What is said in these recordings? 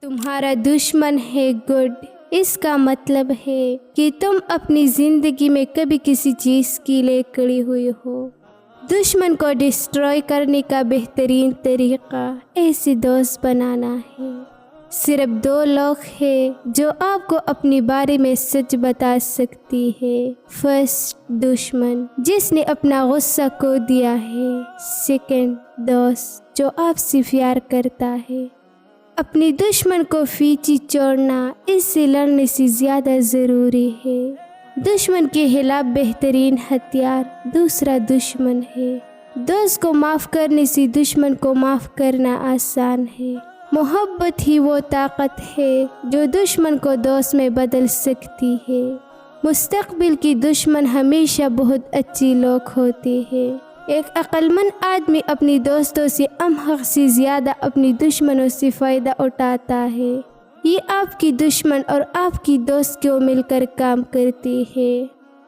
تمہارا دشمن ہے گڈ، اس کا مطلب ہے کہ تم اپنی زندگی میں کبھی کسی چیز کے لیے کھڑی ہوئی ہو۔ دشمن کو ڈسٹروائے کرنے کا بہترین طریقہ ایسے دوست بنانا ہے۔ صرف 2 لوگ ہیں جو آپ کو اپنے بارے میں سچ بتا سکتی ہے۔ فرسٹ، دشمن جس نے اپنا غصہ کھو دیا ہے۔ سیکنڈ، دوست جو آپ سے پیار کرتا ہے۔ اپنی دشمن کو پیچھے چھوڑنا اس سے لڑنے سے زیادہ ضروری ہے۔ دشمن کے خلاف بہترین ہتھیار دوسرا دشمن ہے۔ دوست کو معاف کرنے سے دشمن کو معاف کرنا آسان ہے۔ محبت ہی وہ طاقت ہے جو دشمن کو دوست میں بدل سکتی ہے۔ مستقبل کی دشمن ہمیشہ بہت اچھی لوگ ہوتے ہیں۔ ایک عقل مند آدمی اپنی دوستوں سے احمق سے زیادہ اپنی دشمنوں سے فائدہ اٹھاتا ہے۔ یہ آپ کی دشمن اور آپ کی دوست کو مل کر کام کرتی ہے۔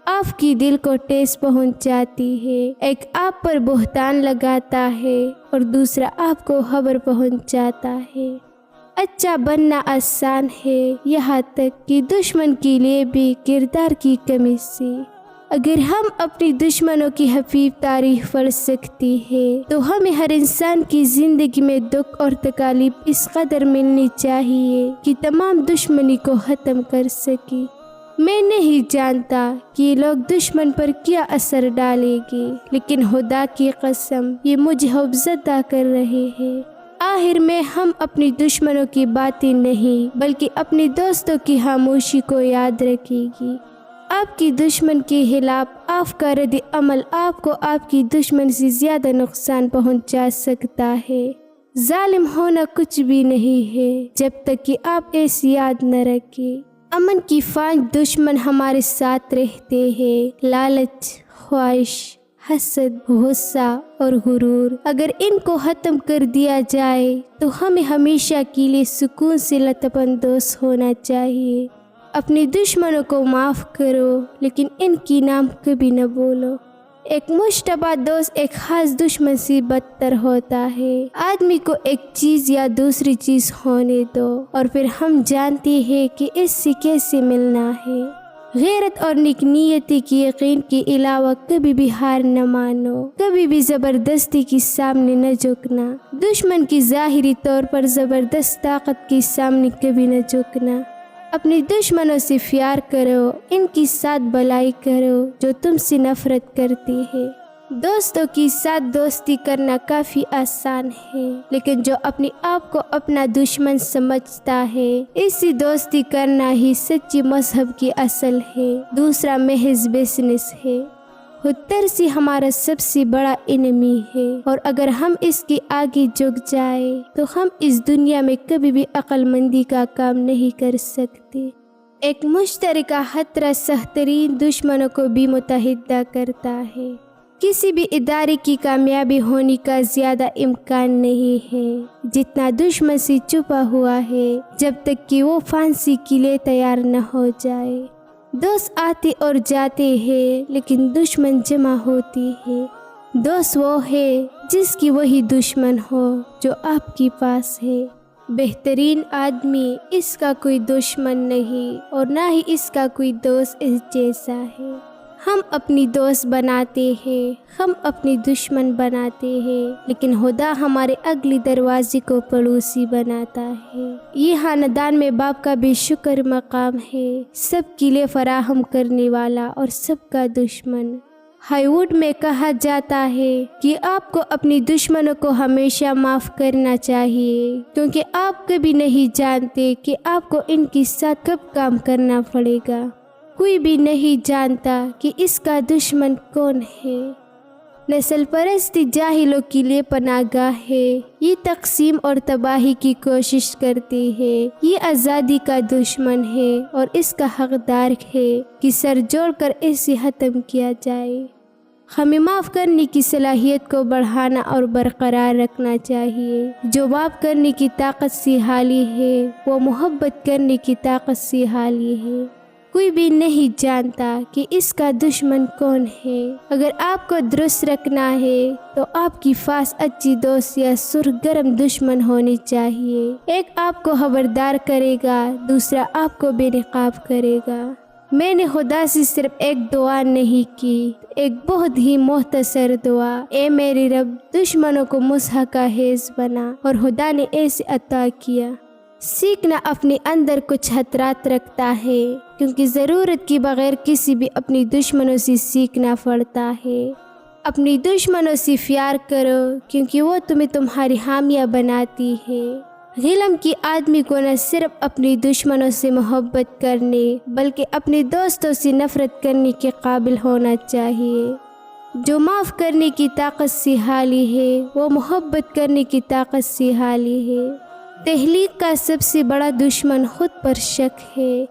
آپ کی دل کو ٹھیس پہنچاتی ہے۔ ایک آپ پر بہتان لگاتا ہے اور دوسرا آپ کو خبر پہنچاتا ہے۔ اچھا بننا آسان ہے، یہاں تک کہ دشمن کے لیے بھی کردار کی کمی سے۔ اگر ہم اپنی دشمنوں کی حقیقی تاریخ پڑھ سکتے ہیں تو ہمیں ہر انسان کی زندگی میں دکھ اور تکلیف اس قدر ملنی چاہیے کہ تمام دشمنی کو ختم کر سکے۔ میں نہیں جانتا کہ یہ لوگ دشمن پر کیا اثر ڈالیں گے، لیکن خدا کی قسم یہ مجھے خوفزدہ کر رہے ہیں۔ آخر میں ہم اپنی دشمنوں کی باتیں نہیں بلکہ اپنے دوستوں کی خاموشی کو یاد رکھیں گی۔ آپ کی دشمن کے خلاف آپ کا رد عمل آپ کو آپ کی دشمن سے زیادہ نقصان پہنچا سکتا ہے۔ ظالم ہونا کچھ بھی نہیں ہے جب تک کہ آپ ایسی یاد نہ رکھیں۔ امن کی 5 دشمن ہمارے ساتھ رہتے ہیں: لالچ، خواہش، حسد، غصہ اور غرور۔ اگر ان کو ختم کر دیا جائے تو ہمیں ہمیشہ کے لیے سکون سے لطف اندوز ہونا چاہیے۔ اپنی دشمنوں کو معاف کرو لیکن ان کی نام کبھی نہ بولو۔ ایک مشتبہ دوست ایک خاص دشمن سے بدتر ہوتا ہے۔ آدمی کو ایک چیز یا دوسری چیز ہونے دو اور پھر ہم جانتے ہیں کہ اس سے کیسے ملنا ہے۔ غیرت اور نیک نیتی کی یقین کے علاوہ کبھی بھی ہار نہ مانو، کبھی بھی زبردستی کے سامنے نہ جھکنا۔ دشمن کی ظاہری طور پر زبردست طاقت کے سامنے کبھی نہ جھکنا۔ اپنی دشمنوں سے پیار کرو، ان کے ساتھ بھلائی کرو جو تم سے نفرت کرتی ہے۔ دوستوں کے ساتھ دوستی کرنا کافی آسان ہے، لیکن جو اپنے آپ کو اپنا دشمن سمجھتا ہے اس سے دوستی کرنا ہی سچی مذہب کی اصل ہے۔ دوسرا محض بزنس ہے۔ خود سے ہمارا سب سے بڑا انمی ہے، اور اگر ہم اس کے آگے جھک جائے تو ہم اس دنیا میں کبھی بھی عقل مندی کا کام نہیں کر سکتے۔ ایک مشترکہ خطرہ سخت ترین دشمنوں کو بھی متحد کرتا ہے۔ کسی بھی ادارے کی کامیابی ہونے کا زیادہ امکان نہیں ہے جتنا دشمن سے چھپا ہوا ہے، جب تک کہ وہ پھانسی کے لیے تیار نہ ہو جائے۔ دوست آتے اور جاتے ہیں لیکن دشمن جمع ہوتی ہے۔ دوست وہ ہے جس کی وہی دشمن ہو جو آپ کے پاس ہے۔ بہترین آدمی اس کا کوئی دشمن نہیں اور نہ ہی اس کا کوئی دوست اس جیسا ہے۔ ہم اپنی دوست بناتے ہیں، ہم اپنی دشمن بناتے ہیں، لیکن خدا ہمارے اگلے دروازے کو پڑوسی بناتا ہے۔ یہ خاندان میں باپ کا بے شکر مقام ہے، سب کے لیے فراہم کرنے والا اور سب کا دشمن۔ ہالی ووڈ میں کہا جاتا ہے کہ آپ کو اپنی دشمنوں کو ہمیشہ معاف کرنا چاہیے، کیونکہ آپ کبھی نہیں جانتے کہ آپ کو ان کے ساتھ کب کام کرنا پڑے گا۔ کوئی بھی نہیں جانتا کہ اس کا دشمن کون ہے۔ نسل پرستی جاہلوں کے لیے پناہ گاہ ہے، یہ تقسیم اور تباہی کی کوشش کرتی ہے۔ یہ آزادی کا دشمن ہے اور اس کا حقدار ہے کہ سر جوڑ کر اسے ختم کیا جائے۔ ہمیں معاف کرنے کی صلاحیت کو بڑھانا اور برقرار رکھنا چاہیے۔ جو معاف کرنے کی طاقت سے خالی ہے وہ محبت کرنے کی طاقت سے خالی ہے۔ کوئی بھی نہیں جانتا کہ اس کا دشمن کون ہے۔ اگر آپ کو درست رکھنا ہے تو آپ کی پاس اچھی دوست یا سرخ گرم دشمن ہونی چاہیے۔ ایک آپ کو خبردار کرے گا، دوسرا آپ کو بے نقاب کرے گا۔ میں نے خدا سے صرف ایک دعا نہیں کی، ایک بہت ہی مختصر دعا، اے میرے رب دشمنوں کو مسح کا حیض بنا، اور خدا نے ایسے عطا کیا۔ سیکھنا اپنے اندر کچھ خطرات رکھتا ہے، کیونکہ ضرورت کے بغیر کسی بھی اپنی دشمنوں سے سیکھنا پڑتا ہے۔ اپنی دشمنوں سے پیار کرو، کیونکہ وہ تمہیں تمہاری حامیہ بناتی ہے۔ علم کی آدمی کو نہ صرف اپنی دشمنوں سے محبت کرنے بلکہ اپنے دوستوں سے نفرت کرنے کے قابل ہونا چاہیے۔ جو معاف کرنے کی طاقت سے حالی ہے وہ محبت کرنے کی طاقت سے حالی ہے۔ تخلیق کا سب سے بڑا دشمن خود پر شک ہے۔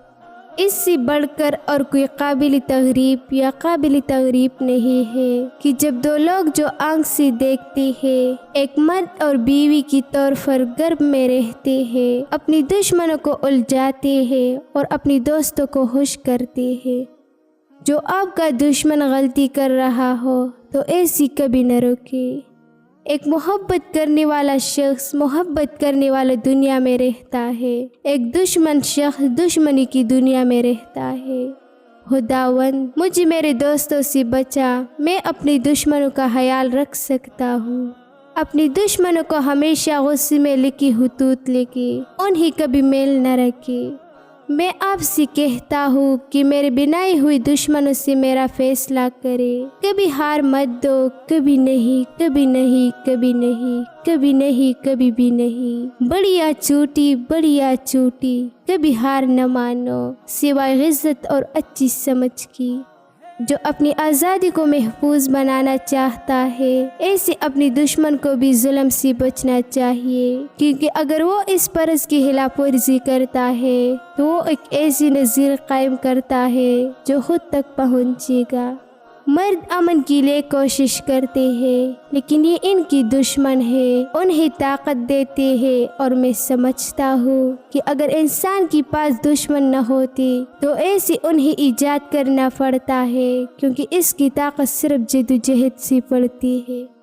اس سے بڑھ کر اور کوئی قابل تغریب یا قابل تغریب نہیں ہے کہ جب دو لوگ جو آنکھ سے دیکھتے ہیں، ایک مرد اور بیوی کی طور پر گرب میں رہتے ہیں، اپنی دشمنوں کو الجھاتے ہیں اور اپنی دوستوں کو خوش کرتے ہیں۔ جو آپ کا دشمن غلطی کر رہا ہو تو ایسی کبھی نہ روکے۔ ایک محبت کرنے والا شخص محبت کرنے والے دنیا میں رہتا ہے، ایک دشمن شخص دشمنی کی دنیا میں رہتا ہے۔ خداوند مجھے میرے دوستوں سے بچا، میں اپنی دشمنوں کا خیال رکھ سکتا ہوں۔ اپنی دشمنوں کو ہمیشہ غصے میں لکھی خطوط لکھے، انہیں کبھی میل نہ رکھے۔ میں آپ سے کہتا ہوں کہ میرے بنائے ہوئے دشمنوں سے میرا فیصلہ کرے۔ کبھی ہار مت دو، کبھی نہیں، کبھی نہیں، کبھی نہیں، کبھی نہیں، کبھی بھی نہیں۔ بڑی یا چھوٹی، بڑی یا چھوٹی، کبھی ہار نہ مانو سوائے عزت اور اچھی سمجھ کی۔ جو اپنی آزادی کو محفوظ بنانا چاہتا ہے، ایسے اپنی دشمن کو بھی ظلم سے بچنا چاہیے، کیونکہ اگر وہ اس فرض کی خلاف ورزی کرتا ہے تو وہ ایک ایسی نظیر قائم کرتا ہے جو خود تک پہنچے گا۔ مرد امن کے لیے کوشش کرتے ہیں، لیکن یہ ان کی دشمن ہے، انہیں طاقت دیتے ہیں، اور میں سمجھتا ہوں کہ اگر انسان کے پاس دشمن نہ ہوتی تو ایسے انہیں ایجاد کرنا پڑتا ہے، کیونکہ اس کی طاقت صرف جدوجہد سے پڑتی ہے۔